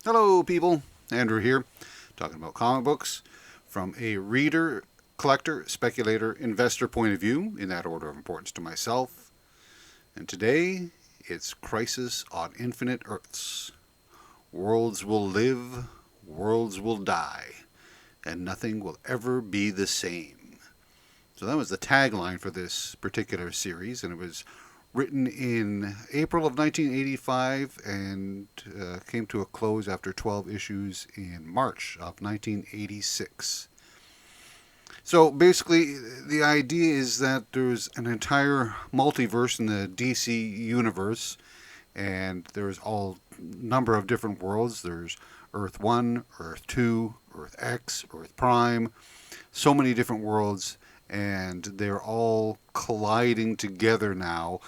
Hello, people. Andrew here, talking about comic books from a reader, collector, speculator, investor point of view, in that order of importance to myself. And today, it's Crisis on Infinite Earths. Worlds will live, worlds will die, and nothing will ever be the same. So that was the tagline for this particular series, and it was written in April of 1985 and came to a close after 12 issues in March of 1986. So basically, the idea is that there's an entire multiverse in the DC universe, and there's all number of different worlds. There's Earth 1, Earth 2, Earth X, Earth Prime, so many different worlds, and they're all colliding together now,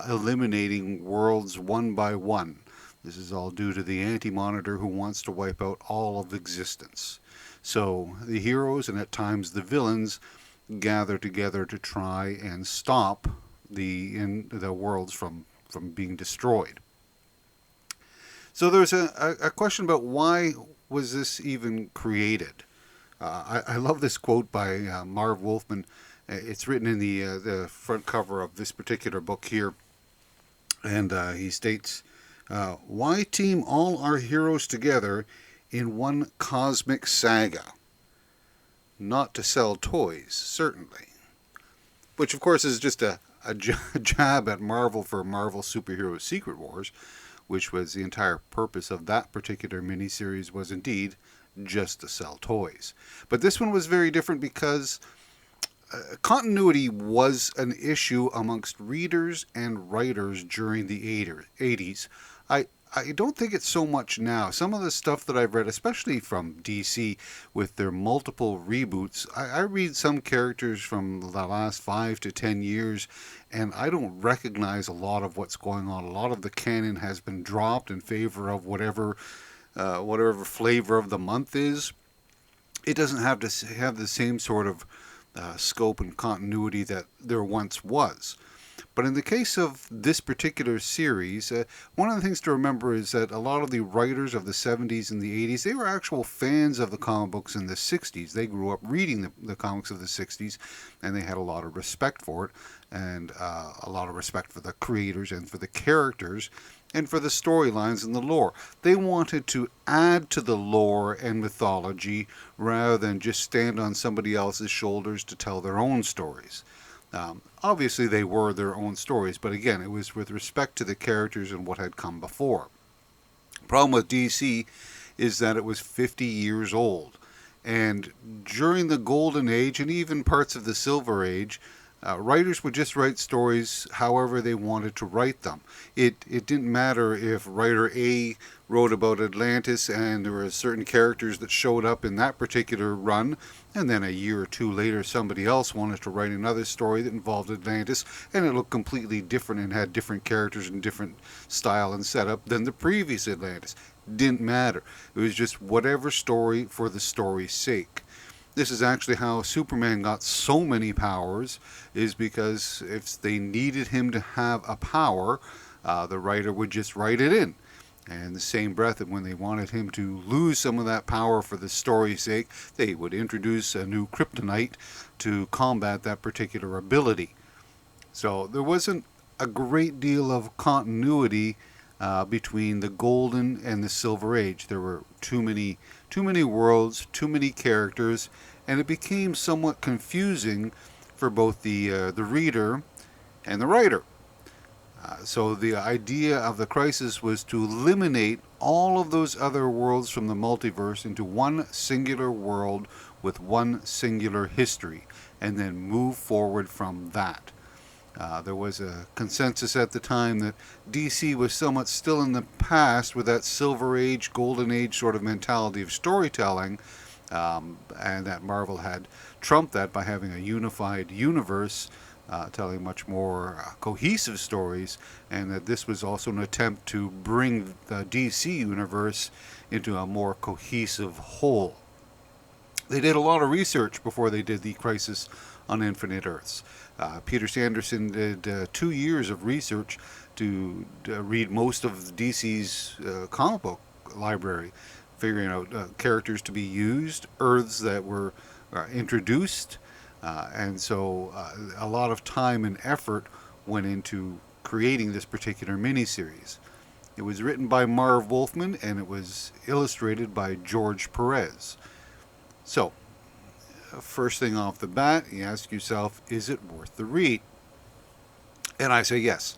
eliminating worlds one by one. This is all due to the Anti-Monitor who wants to wipe out all of existence. So the heroes and at times the villains gather together to try and stop the worlds from being destroyed. So there's a question about why was this even created? I love this quote by Marv Wolfman. It's written in the front cover of this particular book here, and he states, "Why team all our heroes together in one cosmic saga? Not to sell toys, certainly." Which, of course, is just a jab at Marvel for Marvel Superhero Secret Wars, which was the entire purpose of that particular miniseries was indeed just to sell toys. But this one was very different because continuity was an issue amongst readers and writers during the 80s. I don't think it's so much now. Some of the stuff that I've read, especially from DC with their multiple reboots, I read some characters from the last 5 to 10 years, and I don't recognize a lot of what's going on. A lot of the canon has been dropped in favor of whatever flavor of the month is. It doesn't have to have the same sort of scope and continuity that there once was. But in the case of this particular series, one of the things to remember is that a lot of the writers of the 70s and the 80s, they were actual fans of the comic books in the 60s. They grew up reading the comics of the 60s, and they had a lot of respect for it, and a lot of respect for the creators and for the characters and for the storylines and the lore. They wanted to add to the lore and mythology rather than just stand on somebody else's shoulders to tell their own stories. Obviously, they were their own stories, but again, it was with respect to the characters and what had come before. The problem with DC is that it was 50 years old. And during the Golden Age and even parts of the Silver Age, writers would just write stories however they wanted to write them. It didn't matter if writer A wrote about Atlantis and there were certain characters that showed up in that particular run, and then a year or two later somebody else wanted to write another story that involved Atlantis, and it looked completely different and had different characters and different style and setup than the previous Atlantis. Didn't matter. It was just whatever story for the story's sake. This is actually how Superman got so many powers, is because if they needed him to have a power, the writer would just write it in. And the same breath, that when they wanted him to lose some of that power for the story's sake, they would introduce a new kryptonite to combat that particular ability. So there wasn't a great deal of continuity between the Golden and the Silver Age. There were too many worlds, too many characters, and it became somewhat confusing for both the reader and the writer. So the idea of the Crisis was to eliminate all of those other worlds from the multiverse into one singular world with one singular history, and then move forward from that. There was a consensus at the time that DC was somewhat still in the past with that Silver Age, Golden Age sort of mentality of storytelling, and that Marvel had trumped that by having a unified universe, telling much more cohesive stories, and that this was also an attempt to bring the DC universe into a more cohesive whole. They did a lot of research before they did the Crisis on Infinite Earths. Peter Sanderson did 2 years of research to read most of DC's comic book library, figuring out characters to be used, Earths that were introduced, and so a lot of time and effort went into creating this particular miniseries. It was written by Marv Wolfman and it was illustrated by George Perez. So, first thing off the bat, you ask yourself, is it worth the read? And I say yes,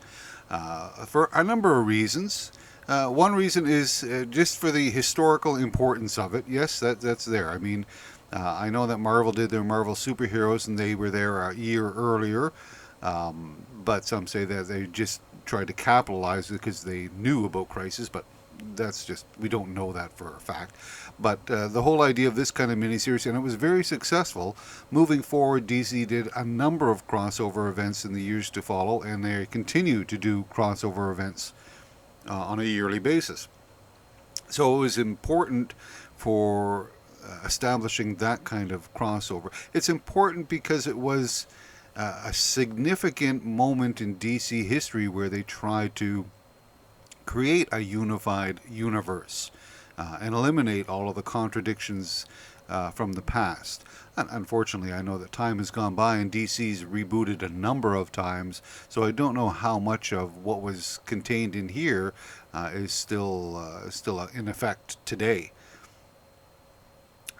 for a number of reasons. One reason is just for the historical importance of it. Yes, that's there. I mean, I know that Marvel did their Marvel superheroes and they were there a year earlier, but some say that they just tried to capitalize it because they knew about Crisis, but that's just, we don't know that for a fact. But the whole idea of this kind of miniseries, and it was very successful. Moving forward, DC did a number of crossover events in the years to follow, and they continue to do crossover events on a yearly basis. So it was important for establishing that kind of crossover. It's important because it was a significant moment in DC history where they tried to create a unified universe and eliminate all of the contradictions from the past. And unfortunately, I know that time has gone by and DC's rebooted a number of times, so I don't know how much of what was contained in here is still in effect today.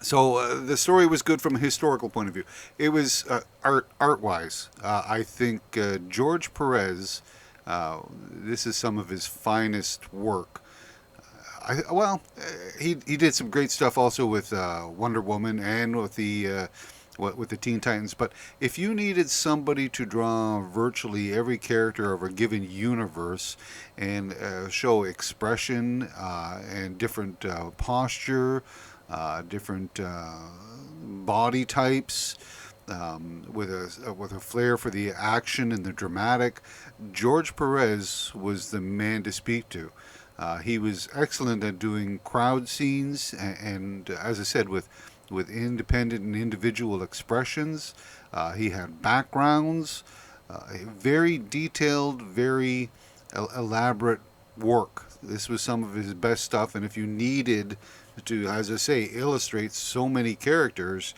So the story was good from a historical point of view. It was art-wise. I think George Perez, this is some of his finest work. He did some great stuff also with Wonder Woman and with the Teen Titans. But if you needed somebody to draw virtually every character of a given universe and show expression and different posture, different body types, with a flair for the action and the dramatic, George Perez was the man to speak to. He was excellent at doing crowd scenes, and as I said, with independent and individual expressions. He had backgrounds, very detailed, very elaborate work. This was some of his best stuff, and if you needed to, as I say, illustrate so many characters,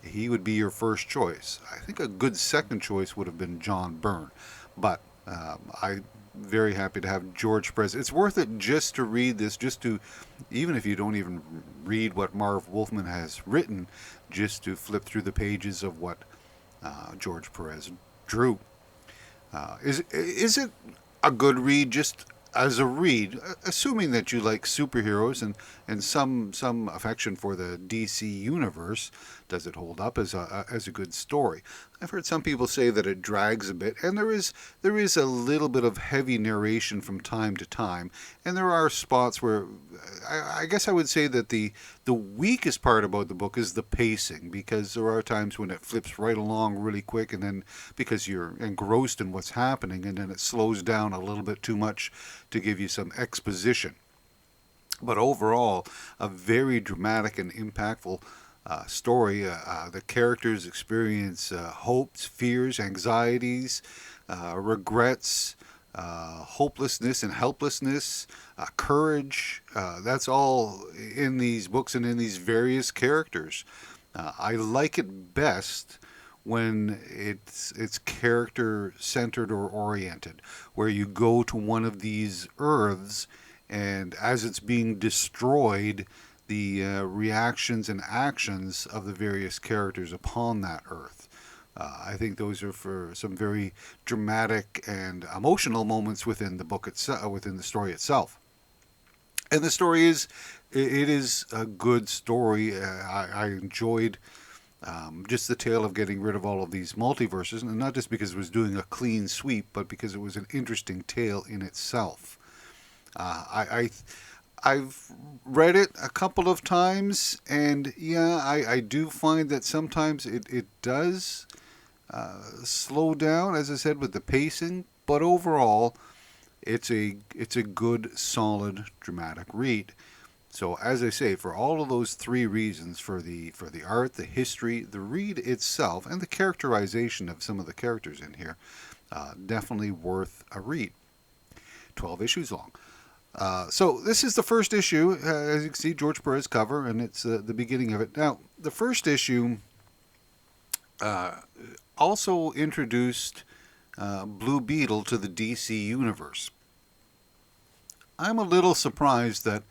he would be your first choice. I think a good second choice would have been John Byrne, but I'm very happy to have George Perez. It's worth it just to read this, just to, even if you don't even read what Marv Wolfman has written, just to flip through the pages of what George Perez drew. Is it a good read just as a read, assuming that you like superheroes and some affection for the DC universe? Does it hold up as a good story? I've heard some people say that it drags a bit, and there is a little bit of heavy narration from time to time, and there are spots where I guess I would say that the weakest part about the book is the pacing, because there are times when it flips right along really quick, and then because you're engrossed in what's happening, and then it slows down a little bit too much to give you some exposition. But overall, a very dramatic and impactful story. The characters experience hopes, fears, anxieties, regrets, hopelessness and helplessness, courage. That's all in these books and in these various characters. I like it best when it's character centered or oriented, where you go to one of these Earths, and as it's being destroyed, the reactions and actions of the various characters upon that Earth. I think those are for some very dramatic and emotional moments within the book itself, within the story itself. And the story is a good story. I enjoyed just the tale of getting rid of all of these multiverses, and not just because it was doing a clean sweep, but because it was an interesting tale in itself. I've read it a couple of times, and yeah, I do find that sometimes it does slow down, as I said, with the pacing, but overall, it's a good, solid, dramatic read. So, as I say, for all of those three reasons, for the art, the history, the read itself, and the characterization of some of the characters in here, definitely worth a read. 12 issues long. So this is the first issue, as you can see, George Perez cover, and it's the beginning of it. Now, the first issue uh, also introduced Blue Beetle to the DC universe. I'm a little surprised that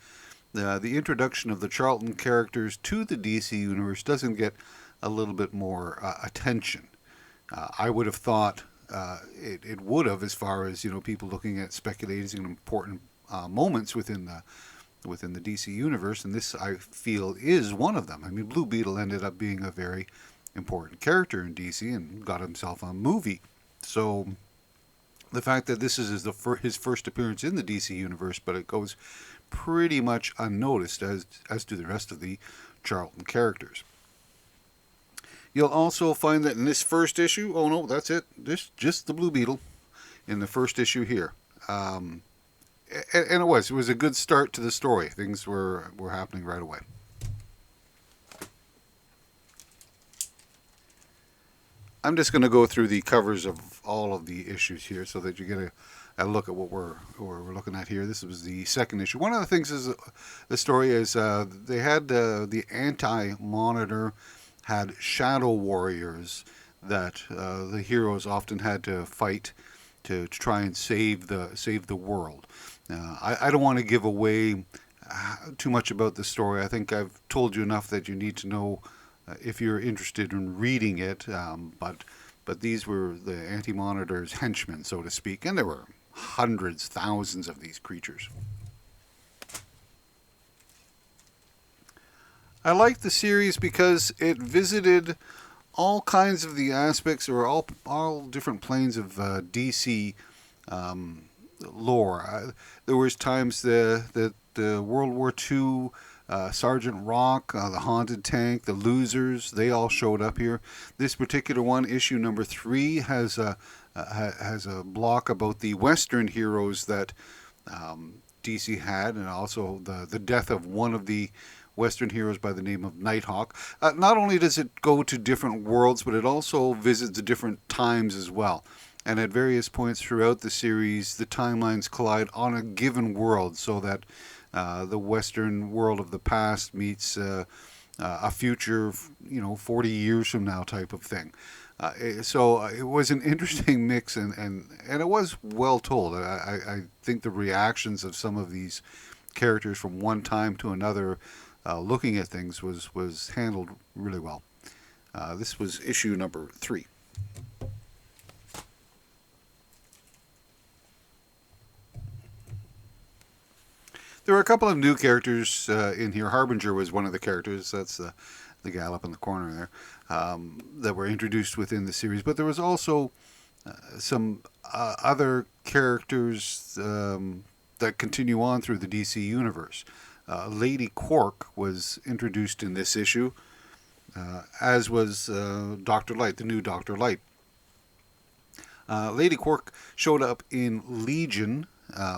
the introduction of the Charlton characters to the DC universe doesn't get a little bit more attention. I would have thought it would have, as far as people looking at speculating in important moments within the DC universe, and this I feel is one of them. I mean, Blue Beetle ended up being a very important character in DC and got himself a movie. So the fact that this is his first appearance in the DC universe, but it goes pretty much unnoticed, as do the rest of the Charlton characters. You'll also find that in this first issue, oh no, that's it, just the Blue Beetle in the first issue here. And it was a good start to the story. Things were happening right away. I'm just going to go through the covers of all of the issues here so that you get a look at what we're looking at here. This was the second issue. One of the things is the story is they had the Anti-Monitor had shadow warriors that the heroes often had to fight to try and save the world. I don't want to give away too much about the story. I think I've told you enough that you need to know if you're interested in reading it. But these were the Anti-Monitor's henchmen, so to speak, and there were hundreds, thousands of these creatures. I liked the series because it visited all kinds of the aspects, or all different planes of DC lore. There was times that the World War II, Sergeant Rock, the Haunted Tank, the Losers, they all showed up here. This particular one, issue number 3, has a block about the Western heroes that DC had, and also the death of one of the Western heroes by the name of Nighthawk. Not only does it go to different worlds, but it also visits different times as well. And at various points throughout the series, the timelines collide on a given world, so that the Western world of the past meets a future, 40 years from now type of thing. So it was an interesting mix, and it was well told. I think the reactions of some of these characters from one time to another, looking at things, was handled really well. This was issue number 3. There were a couple of new characters in here. Harbinger was one of the characters. That's the gal up in the corner there, that were introduced within the series. But there was also some other characters that continue on through the DC universe. Lady Quark was introduced in this issue, as was Dr. Light, the new Dr. Light. Lady Quark showed up in Legion,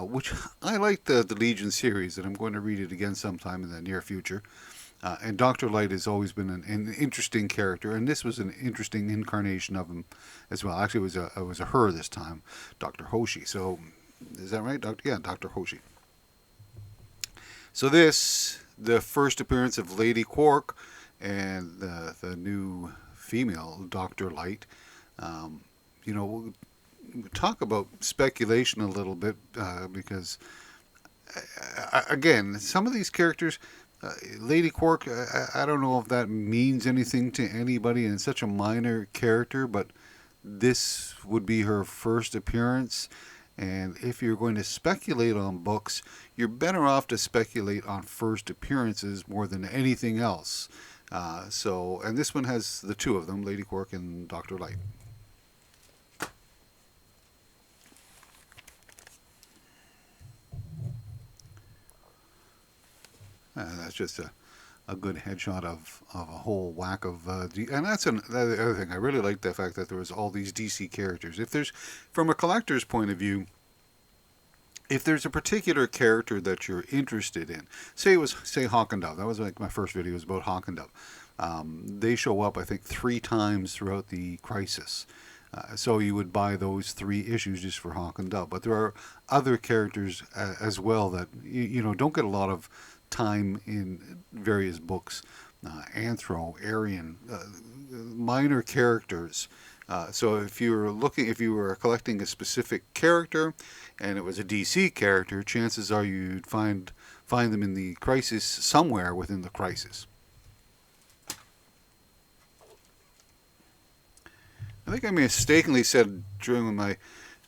which I like the Legion series, and I'm going to read it again sometime in the near future. And Dr. Light has always been an interesting character, and this was an interesting incarnation of him as well. Actually, it was a her this time, Dr. Hoshi. So, is that right? Dr. Hoshi. So the first appearance of Lady Quark and the new female Dr. Light. We'll talk about speculation a little bit, because again, some of these characters, Lady Quark, I don't know if that means anything to anybody, and it's such a minor character, but this would be her first appearance. And if you're going to speculate on books, you're better off to speculate on first appearances more than anything else. And this one has the two of them, Lady Quark and Dr. Light. That's just a good headshot of a whole whack of and that's the other thing. I really like the fact that there was all these DC characters. If there's, from a collector's point of view, if there's a particular character that you're interested in, say Hawk and Dove. That was like my first video was about Hawk and Dove. They show up, I think, 3 times throughout the Crisis. So you would buy those 3 issues just for Hawk and Dove. But there are other characters as well that don't get a lot of time in various books. Anthro, Arian, minor characters. So if you were collecting a specific character, and it was a DC character, chances are you'd find them in the Crisis somewhere within the Crisis. I think I mistakenly said during my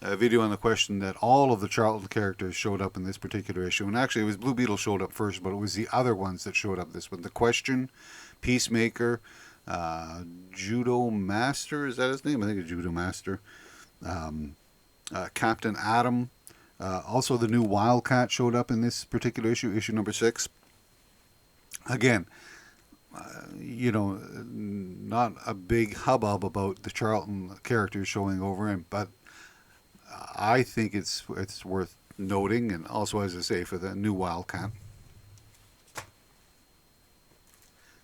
video on the question that all of the Charlton characters showed up in this particular issue, and actually it was Blue Beetle showed up first, but it was the other ones that showed up this one. The Question, Peacemaker, Judo Master, is that his name? I think it's Judo Master. Captain Atom. Also, the new Wildcat showed up in this particular issue, issue number 6. Again, not a big hubbub about the Charlton characters showing over in, but I think it's worth noting, and also, as I say, for the new Wildcat.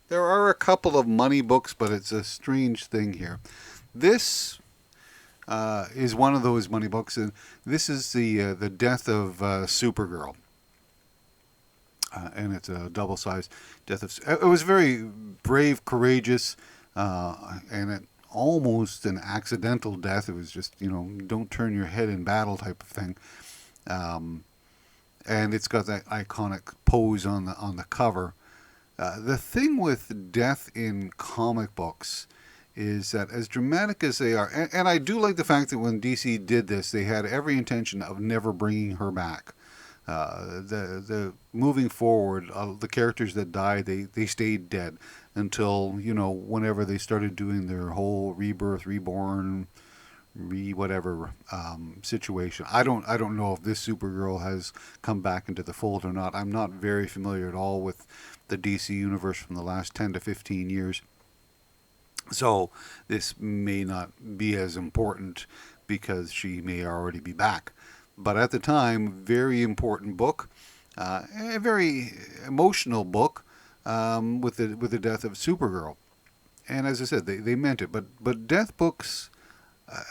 There are a couple of money books, but it's a strange thing here. This is one of those money books, and this is the death of Supergirl. And it's a double-sized death of... It was very brave, courageous, and it almost an accidental death. It was just, don't turn your head in battle type of thing. And it's got that iconic pose on the cover. The thing with death in comic books is that as dramatic as they are, and I do like the fact that when DC did this, they had every intention of never bringing her back. The moving forward, the characters that died, they stayed dead until whenever they started doing their whole rebirth, reborn, whatever situation. I don't know if this Supergirl has come back into the fold or not. I'm not very familiar at all with the DC universe from the last 10 to 15 years. So this may not be as important because she may already be back. But at the time, very important book, a very emotional book with the death of Supergirl. And as I said, they meant it. But death books,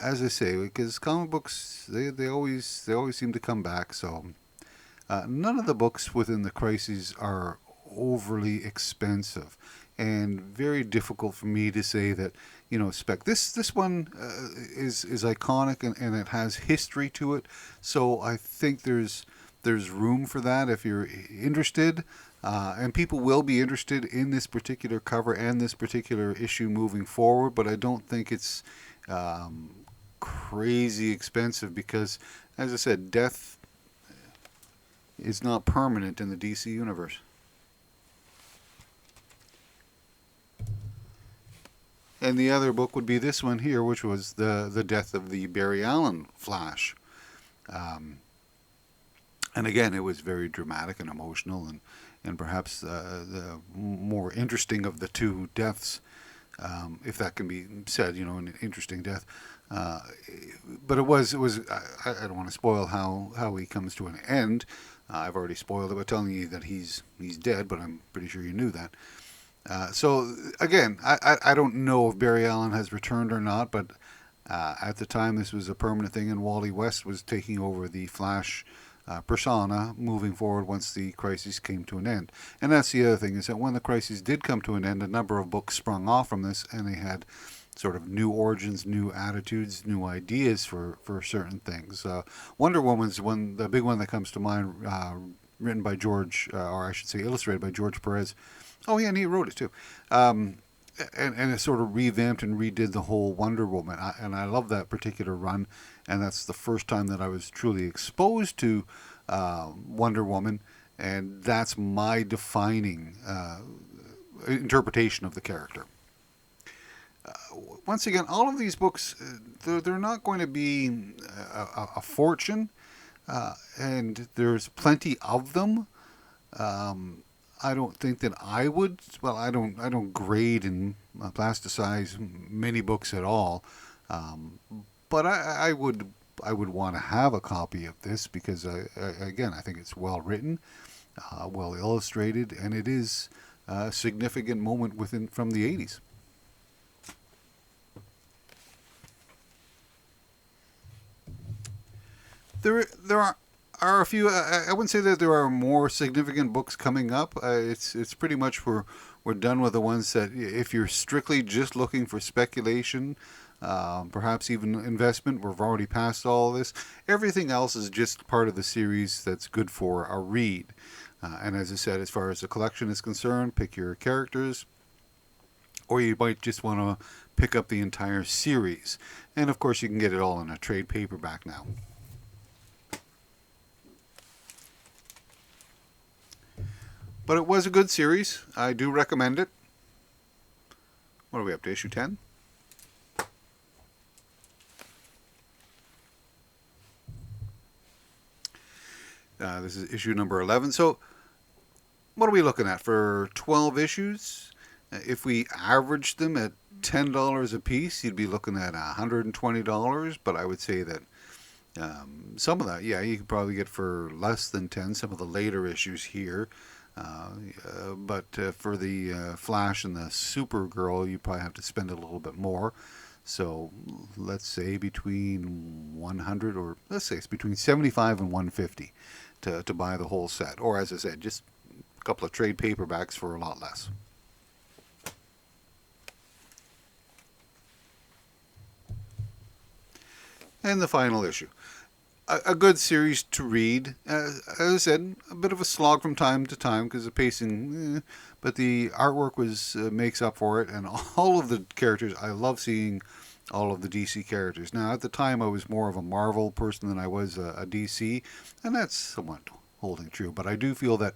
as I say, because comic books they always seem to come back. So none of the books within the Crises are overly expensive, and very difficult for me to say that spec this one is iconic, and it has history to it. So I think there's room for that if you're interested, and people will be interested in this particular cover and this particular issue moving forward. But I don't think it's crazy expensive because, as I said, death is not permanent in the DC universe. And the other book would be this one here, which was the death of the Barry Allen Flash. And again, it was very dramatic and emotional, and perhaps the more interesting of the two deaths, if that can be said, an interesting death. But it was. I don't want to spoil how he comes to an end. I've already spoiled it by telling you that he's dead, but I'm pretty sure you knew that. So again, I don't know if Barry Allen has returned or not, but at the time this was a permanent thing, and Wally West was taking over the Flash persona moving forward once the Crisis came to an end. And that's the other thing, is that when the Crisis did come to an end, a number of books sprung off from this, and they had sort of new origins, new attitudes, new ideas for certain things. Wonder Woman's the big one that comes to mind, written by George, or I should say illustrated by George Perez. Oh yeah, and he wrote it too. And it sort of revamped and redid the whole Wonder Woman. And I love that particular run. And that's the first time that I was truly exposed to Wonder Woman. And that's my defining interpretation of the character. Once again, all of these books, they're not going to be a fortune. And there's plenty of them. I don't think that I would. Well, I don't grade and plasticize many books at all. But I would want to have a copy of this because again, I think it's well written, well illustrated, and it is a significant moment from the 80s. There are a few. I wouldn't say that there are more significant books coming up. It's pretty much we're done with the ones that if you're strictly just looking for speculation, perhaps even investment, we've already passed all of this. Everything else is just part of the series that's good for a read. And as I said, as far as the collection is concerned, pick your characters, or you might just want to pick up the entire series. And of course, you can get it all in a trade paperback now. But it was a good series. I do recommend it. What are we up to, issue 10? This is issue number 11. So what are we looking at for 12 issues? If we averaged them at $10 a piece, you'd be looking at $120. But I would say that some of that, yeah, you could probably get for less than 10. Some of the later issues here. But for the Flash and the Supergirl, you probably have to spend a little bit more. So let's say between 100, or let's say it's between 75 and 150 to buy the whole set. Or as I said, just a couple of trade paperbacks for a lot less. And the final issue. A good series to read. As I said, a bit of a slog from time to time because the pacing, but the artwork makes up for it, and all of the characters. I love seeing all of the DC characters. Now, at the time, I was more of a Marvel person than I was a DC, and that's somewhat holding true. But I do feel that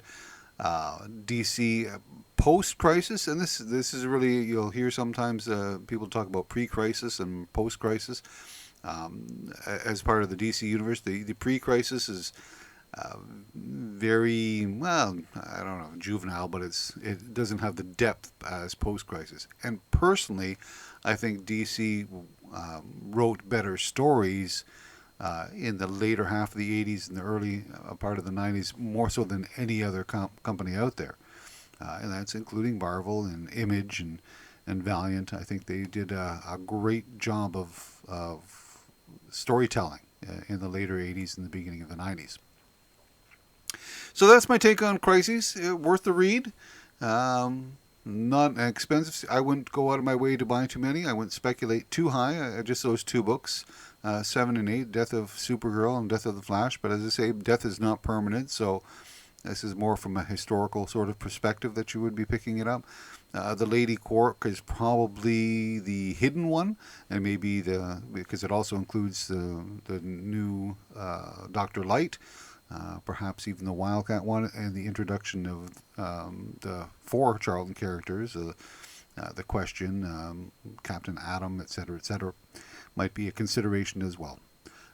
DC post-crisis, and this is really, you'll hear sometimes people talk about pre-crisis and post-crisis. As part of the DC universe, the pre-crisis is very, well, I don't know, juvenile, but it doesn't have the depth as post-crisis. And personally, I think DC wrote better stories in the later half of the 80s and the early part of the 90s, more so than any other company out there. And that's including Marvel and Image and Valiant. I think they did a great job of storytelling in the later 80s and the beginning of the 90s. So that's my take on Crises. Worth the read. Not expensive. I wouldn't go out of my way to buy too many. I wouldn't speculate too high. Just those two books, 7 and 8, Death of Supergirl and Death of the Flash. But as I say, death is not permanent, so this is more from a historical sort of perspective that you would be picking it up. The Lady Quark is probably the hidden one, and maybe because it also includes the new Dr. Light, perhaps even the Wildcat one, and the introduction of the 4 Charlton characters, the Question, Captain Atom, etc., might be a consideration as well.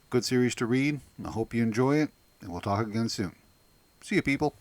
Good series to read. I hope you enjoy it, and we'll talk again soon. See you, people.